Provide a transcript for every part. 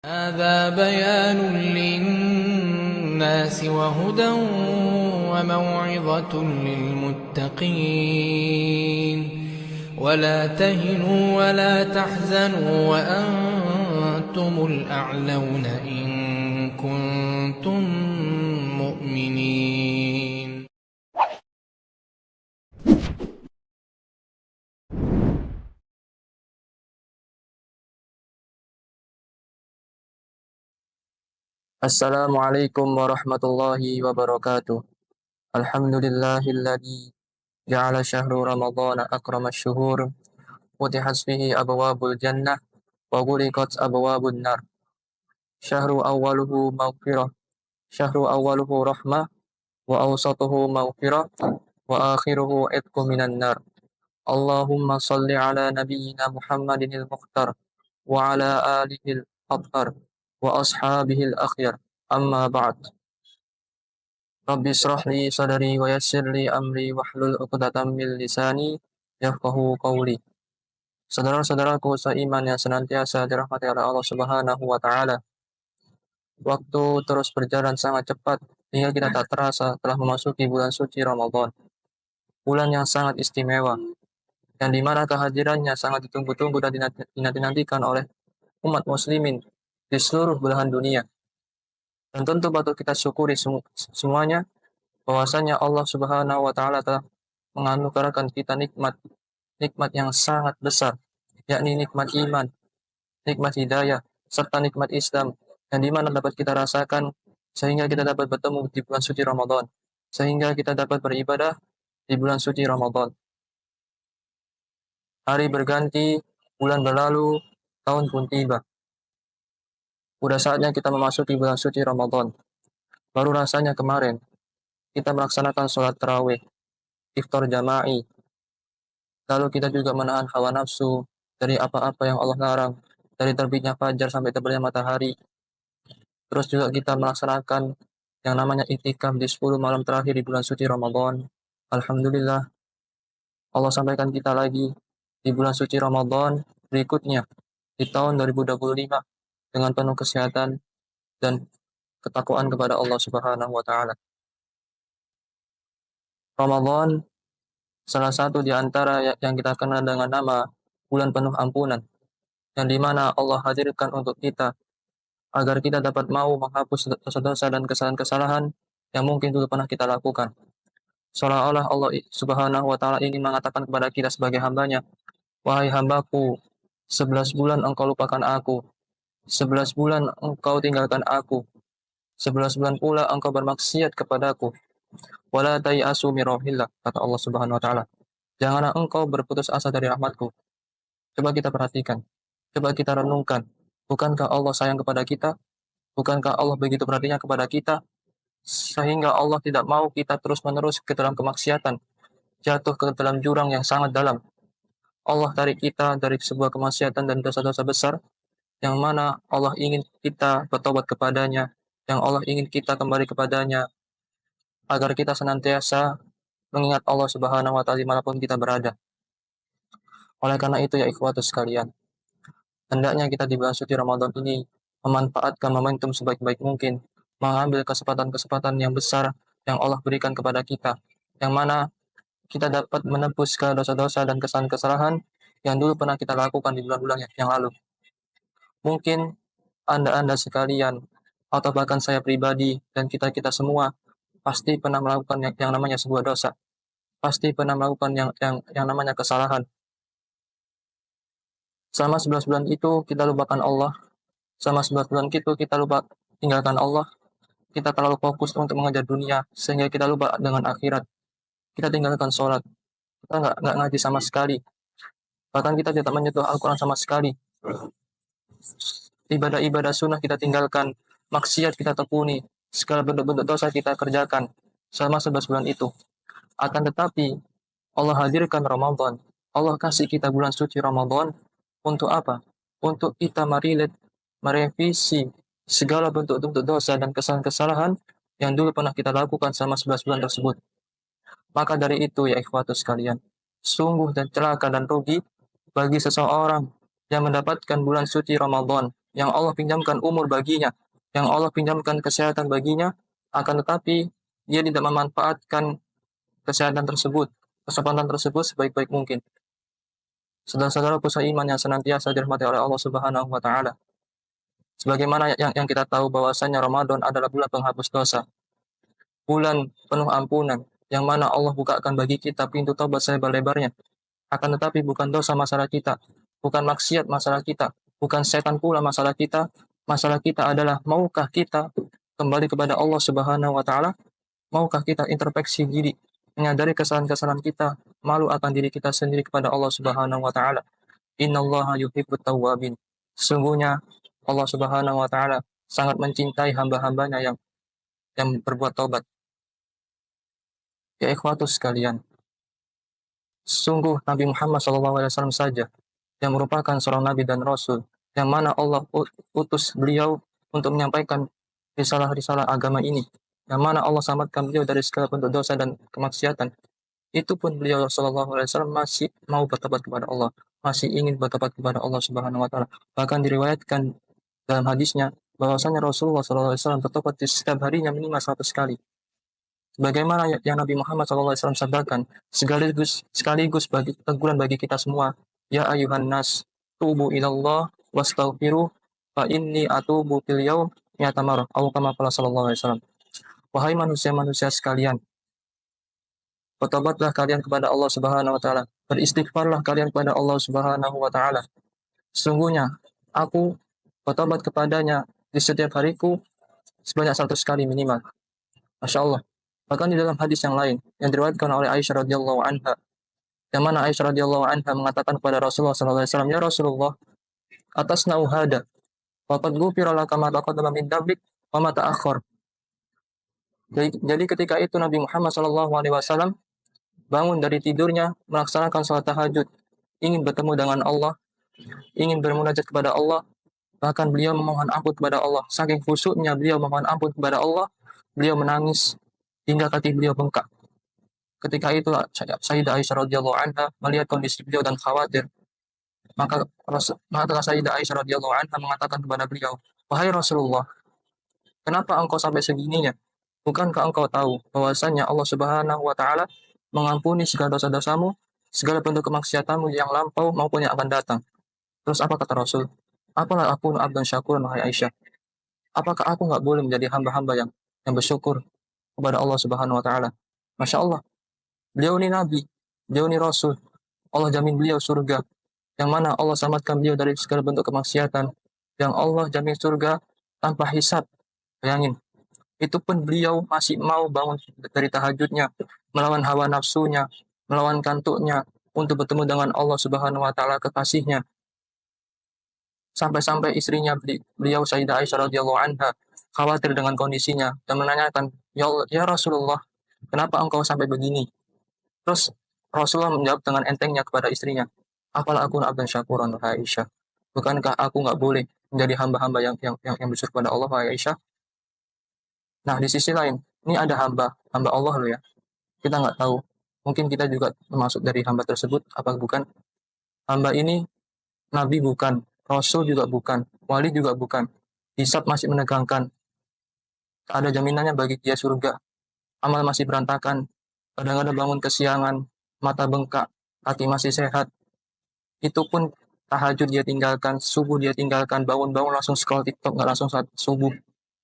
هذا بيان للناس وهدى وموعظة للمتقين ولا تهنوا ولا تحزنوا وأنتم الأعلون إن كنتم مؤمنين. Assalamualaikum warahmatullahi wabarakatuh. Alhamdulillahilladzi ja'ala syahru ramadhana akramasy syuhur, futihat fihi abwabul jannah wa ghuliqat abwabun nar. Syahru awwaluhu maghfirah, syahru awwaluhu rahmah, wa awsatuhu maghfirah, wa akhiruhu itqu minan nar. Allahumma salli ala nabiyyina Muhammadinil mukhtar wa ala alihil athhar wa ashabihil akhyar. Amma ba'd. Rabbi israh li sadri wa yassir li amri wahlul 'uqdatam min lisani yafqahu qawli. Saudara-saudaraku seiman yang senantiasa dirahmati oleh Allah Subhanahu wa taala. Waktu terus berjalan sangat cepat hingga kita tak terasa telah memasuki bulan suci Ramadan. Bulan yang sangat istimewa, yang di mana kehadirannya sangat ditunggu-tunggu dan dinanti-nantikan oleh umat muslimin di seluruh belahan dunia. Dan tentu patut kita syukuri semuanya bahwasanya Allah Subhanahu wa taala telah menganugerahkan kita nikmat yang sangat besar, yakni nikmat iman, nikmat hidayah, serta nikmat Islam yang di mana dapat kita rasakan sehingga kita dapat bertemu di bulan suci Ramadan, sehingga kita dapat beribadah di bulan suci Ramadan. Hari berganti, bulan berlalu, tahun pun tiba. Udah saatnya kita memasuki bulan suci Ramadan. Baru rasanya kemarin kita melaksanakan sholat tarawih, iftar jama'i. Lalu kita juga menahan hawa nafsu dari apa-apa yang Allah larang, dari terbitnya fajar sampai terbenamnya matahari. Terus juga kita melaksanakan yang namanya iktikaf di 10 malam terakhir di bulan suci Ramadan. Alhamdulillah, Allah sampaikan kita lagi di bulan suci Ramadan berikutnya di tahun 2025 dengan penuh kesehatan dan ketakwaan kepada Allah Subhanahu wa taala. Ramadan salah satu di antara yang kita kenal dengan nama bulan penuh ampunan, yang dimana Allah hadirkan untuk kita agar kita dapat mau menghapus dosa-dosa dan kesalahan-kesalahan yang mungkin dulu pernah kita lakukan. Seolah-olah Allah Subhanahu wa taala ingin mengatakan kepada kita sebagai hambanya, wahai hambaku, 11 bulan engkau lupakan aku, 11 bulan engkau tinggalkan aku, 11 bulan pula engkau bermaksiat kepadaku. Wala tayasu min rauhillah, kata Allah Subhanahu wa taala. Janganlah engkau berputus asa dari rahmatku. Coba kita perhatikan, coba kita renungkan. Bukankah Allah sayang kepada kita? Bukankah Allah begitu perhatiannya kepada kita? Sehingga Allah tidak mau kita terus-menerus ke dalam kemaksiatan, jatuh ke dalam jurang yang sangat dalam. Allah tarik kita dari sebuah kemaksiatan dan dosa-dosa besar, yang mana Allah ingin kita bertobat kepadanya, yang Allah ingin kita kembali kepadanya, agar kita senantiasa mengingat Allah Subhanahu wa taala dimanapun kita berada. Oleh karena itu ya ikhwatus sekalian, hendaknya kita di bulan suci Ramadan ini memanfaatkan momentum sebaik-baik mungkin, mengambil kesempatan-kesempatan yang besar yang Allah berikan kepada kita, yang mana kita dapat menebus segala dosa-dosa dan kesalahan-kesalahan yang dulu pernah kita lakukan di bulan-bulan yang lalu. Mungkin Anda sekalian, atau bahkan saya pribadi dan kita-kita semua pasti pernah melakukan yang namanya sebuah dosa. Pasti pernah melakukan yang namanya kesalahan. Selama 11 bulan itu kita lupakan Allah. Selama 11 bulan itu kita lupa tinggalkan Allah. Kita terlalu fokus untuk mengejar dunia sehingga kita lupa dengan akhirat. Kita tinggalkan sholat. Kita nggak ngaji sama sekali. Bahkan kita tidak menyentuh Al-Quran sama sekali. Ibadah-ibadah sunnah kita tinggalkan. Maksiat kita tekuni. Segala bentuk-bentuk dosa kita kerjakan selama 11 bulan itu. Akan tetapi Allah hadirkan Ramadan. Allah kasih kita bulan suci Ramadan untuk apa? Untuk kita merevisi segala bentuk-bentuk dosa dan kesalahan-kesalahan yang dulu pernah kita lakukan selama 11 bulan tersebut. Maka dari itu ya ikhwatus sekalian, sungguh dan celaka dan rugi bagi seseorang yang mendapatkan bulan suci Ramadan yang Allah pinjamkan umur baginya, yang Allah pinjamkan kesehatan baginya, akan tetapi dia tidak memanfaatkan kesehatan tersebut, kesempatan tersebut sebaik-baik mungkin. Saudara-saudaraku seiman yang senantiasa dirahmati oleh Allah Subhanahu wa taala. Sebagaimana yang kita tahu bahwasanya Ramadan adalah bulan penghapus dosa, bulan penuh ampunan, yang mana Allah bukakan bagi kita pintu taubat selebar-lebarnya. Akan tetapi bukan dosa masalah kita, bukan maksiat masalah kita, bukan setan pula masalah kita. Masalah kita adalah maukah kita kembali kepada Allah Subhanahu wa taala? Maukah kita introspeksi diri, menyadari kesalahan-kesalahan kita, malu akan diri kita sendiri kepada Allah Subhanahu wa taala. Innallaha yuhibbut tawwabin. Sesungguhnya Allah Subhanahu wa taala sangat mencintai hamba-hambanya yang berbuat taubat. Ya ikhwatus sekalian, sungguh Nabi Muhammad SAW saja yang merupakan seorang nabi dan rasul, yang mana Allah utus beliau untuk menyampaikan risalah-risalah agama ini, yang mana Allah selamatkan beliau dari segala bentuk dosa dan kemaksiatan. Itu pun beliau SAW masih mau bertobat kepada Allah, masih ingin bertobat kepada Allah Subhanahu wa taala. Bahkan diriwayatkan dalam hadisnya bahwasanya Rasulullah SAW bertobat di setiap harinya minimal 100 kali. Bagaimana yang Nabi Muhammad SAW sabdakan, sekaligus bagi teguran bagi kita semua. Ya ayuhan nas, tubu ilallah wastaghfiru fa inni atubu fil yaum mi'ata marrah. Atau kama qala sallallahu alaihi wasallam. Wahai manusia-manusia sekalian, bertobatlah kalian kepada Allah Subhanahu wa taala. Beristighfarlah kalian kepada Allah Subhanahu wa taala. Sesungguhnya aku bertobat kepadanya di setiap hariku sebanyak 100 kali minimal. Masya Allah. Bahkan di dalam hadis yang lain yang diriwayatkan oleh Aisyah radhiyallahu anha, yang mana Aisyah radhiyallahu anha mengatakan kepada Rasulullah sallallahu alaihi wasallam, "Ya Rasulullah, atasna'u hada, wa qad ghufira laka ma taqaddama min dhanbik wa ma ta'akhkhar." Jadi ketika itu Nabi Muhammad sallallahu alaihi wasallam bangun dari tidurnya, melaksanakan salat tahajud, ingin bertemu dengan Allah, ingin bermunajat kepada Allah, bahkan beliau memohon ampun kepada Allah. Saking khusyuknya beliau memohon ampun kepada Allah, beliau menangis hingga kaki beliau bengkak. Ketika itu Sayyidah Aisyah radhiyallahu anha melihat kondisi beliau dan khawatir. Maka Sayyidah Aisyah radhiyallahu anha mengatakan kepada beliau, "Wahai Rasulullah, kenapa engkau sampai segininya? Bukankah engkau tahu bahwasanya Allah Subhanahu wa taala mengampuni segala dosa-dosamu, segala bentuk kemaksiatanmu yang lampau maupun yang akan datang?" Terus apa kata Rasul? "Apalah aku abdan syakur, wahai Aisyah? Apakah aku nggak boleh menjadi hamba-hamba yang bersyukur kepada Allah Subhanahu wa taala?" Masya Allah, beliau ini nabi, beliau ini rasul. Allah jamin beliau surga, yang mana Allah selamatkan beliau dari segala bentuk kemaksiatan, yang Allah jamin surga tanpa hisab. Bayangin, itu pun beliau masih mau bangun dari tahajudnya, melawan hawa nafsunya, melawan kantuknya, untuk bertemu dengan Allah Subhanahu wa taala, kekasihnya. Sampai-sampai istrinya beliau Sayyidah Aisyah radhiyallahu anha khawatir dengan kondisinya dan menanyakan, ya Rasulullah, kenapa engkau sampai begini?" Terus Rasulullah menjawab dengan entengnya kepada istrinya, "Apalah aku abdan syakuran, wahai Aisyah? Bukankah aku nggak boleh menjadi hamba-hamba yang bersyukur kepada Allah, wahai Aisyah?" Nah, di sisi lain, ini ada hamba Allah loh ya. Kita nggak tahu. Mungkin kita juga termasuk dari hamba tersebut, apa bukan? Hamba ini nabi bukan, rasul juga bukan, wali juga bukan. Hisab masih menegangkan. Ada jaminannya bagi dia surga. Amal masih berantakan. Kadang-kadang bangun kesiangan, mata bengkak, kaki masih sehat. Itu pun tahajud dia tinggalkan, subuh dia tinggalkan, bangun-bangun langsung scroll TikTok, nggak langsung saat subuh.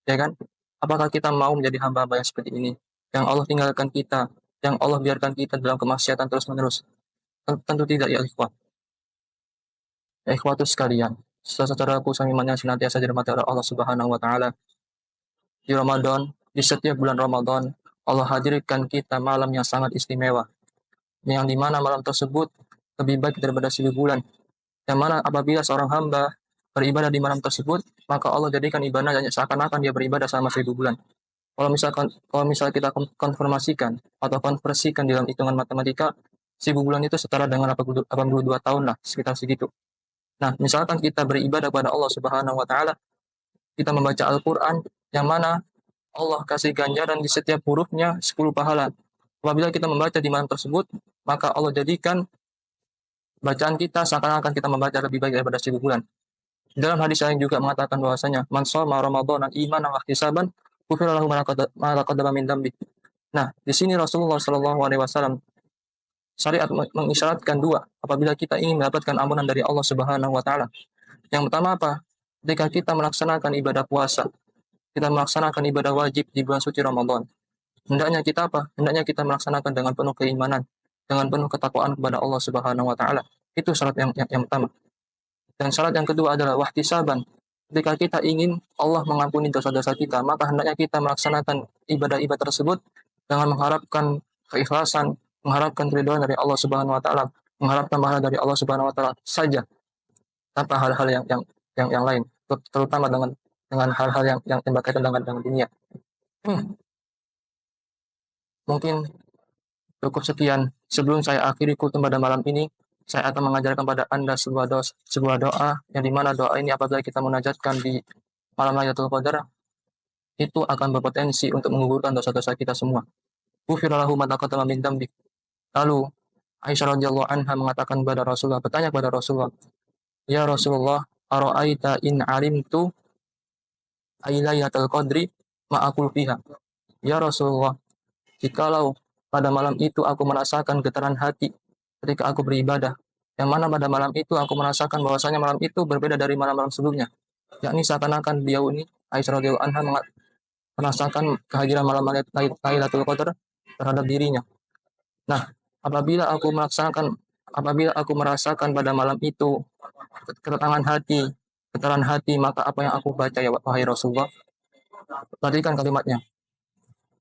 Ya kan? Apakah kita mau menjadi hamba-hamba yang seperti ini? Yang Allah tinggalkan kita, yang Allah biarkan kita dalam kemaksiatan terus-menerus? Tentu tidak ya ikhwah. Ya ikhwatus sekalian, saudara-saudaraku seiman yang senantiasa dirahmati oleh Allah Subhanahu wa taala. Di Ramadan, di setiap bulan Ramadan, Allah hadirkan kita malam yang sangat istimewa, yang dimana malam tersebut lebih baik daripada 1000 bulan. Yang mana apabila seorang hamba beribadah di malam tersebut, maka Allah jadikan ibadahnya seakan-akan dia beribadah selama 1000 bulan. Kalau misalnya kita konfirmasikan atau konversikan dalam hitungan matematika, 1000 bulan itu setara dengan 82 tahun lah, sekitar segitu. Nah, misalkan kita beribadah kepada Allah Subhanahu wa taala, kita membaca Al-Qur'an yang mana Allah kasih ganjaran di setiap hurufnya 10 pahala. Apabila kita membaca di malam tersebut, maka Allah jadikan bacaan kita seakan-akan kita membaca lebih baik daripada 1000 bulan. Dalam hadis lain juga mengatakan bahwasanya man shoma ramadhana imanan wa ihtisaban ghufira lahu ma taqaddama min dambi. Nah, di sini Rasulullah Shallallahu alaihi wasallam syariat mengisyaratkan dua apabila kita ingin mendapatkan ampunan dari Allah Subhanahu wa taala. Yang pertama apa? Ketika kita melaksanakan ibadah puasa, kita melaksanakan ibadah wajib di bulan suci Ramadan. Hendaknya kita apa? Hendaknya kita melaksanakan dengan penuh keimanan, dengan penuh ketakwaan kepada Allah Subhanahu wa taala. Itu syarat yang pertama. Dan syarat yang kedua adalah wahtisaban. Ketika kita ingin Allah mengampuni dosa-dosa kita, maka hendaknya kita melaksanakan ibadah-ibadah tersebut dengan mengharapkan keikhlasan, mengharapkan keridhaan dari Allah Subhanahu wa taala, mengharapkan pahala dari Allah Subhanahu wa taala saja, tanpa hal-hal yang lain, terutama dengan hal-hal yang berkaitan dengan dunia. Mungkin cukup sekian. Sebelum saya akhiri khutbah pada malam ini, saya akan mengajarkan pada Anda sebuah doa yang dimana doa ini apabila kita munajatkan di malam Lailatul Qadar itu akan berpotensi untuk menggugurkan dosa-dosa kita semua. Ghufira lahu ma taqaddama min dzambi. Lalu Aisyah radhiyallahu anha mengatakan kepada Rasulullah, bertanya kepada Rasulullah, "Ya Rasulullah, ara'aita in alimtu lailatul qadri ma aqul fiha?" Ya Rasulullah, jikalau pada malam itu aku merasakan getaran hati ketika aku beribadah, yang mana pada malam itu aku merasakan bahwasanya malam itu berbeda dari malam-malam sebelumnya, yakni seakan-akan beliau ini Aisyah radhiyallahu anha merasakan kehadiran malam Lailatul Qadar terhadap dirinya. Nah, apabila aku merasakan pada malam itu getaran hati, maka apa yang aku baca ya wahai Rasulullah? Perhatikan kalimatnya.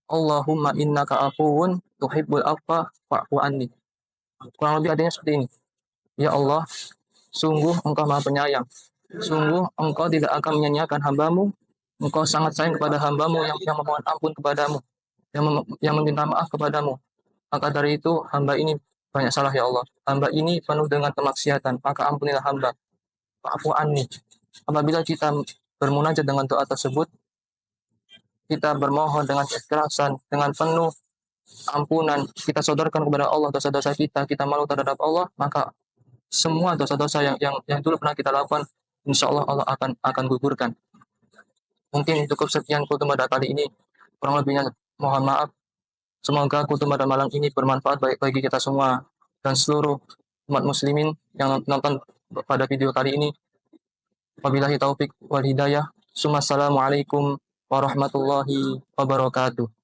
Allahumma innaka afuwun tuhibbul afwa fa'fu anni. Kurang lebih artinya seperti ini. Ya Allah, sungguh engkau maha penyayang. Sungguh engkau tidak akan menyanyiakan hambamu. Engkau sangat sayang kepada hambamu yang memohon ampun kepadamu. Yang meminta maaf kepadamu. Maka dari itu hamba ini banyak salah ya Allah. Hamba ini penuh dengan kemaksiatan. Maka ampunilah hamba. Fa'fu anni. Apabila kita bermunajat dengan doa tersebut, kita bermohon dengan keikhlasan, dengan penuh ampunan, kita sodorkan kepada Allah dosa-dosa kita malu terhadap Allah, maka semua dosa-dosa yang dulu pernah kita lakukan, insya Allah Allah akan gugurkan. Mungkin cukup sekian khutbah pada kali ini, kurang lebihnya mohon maaf. Semoga khutbah pada malam ini bermanfaat baik bagi kita semua dan seluruh umat muslimin yang nonton pada video kali ini. Wabillahi taufik wal hidayah. Assalamualaikum warahmatullahi wabarakatuh.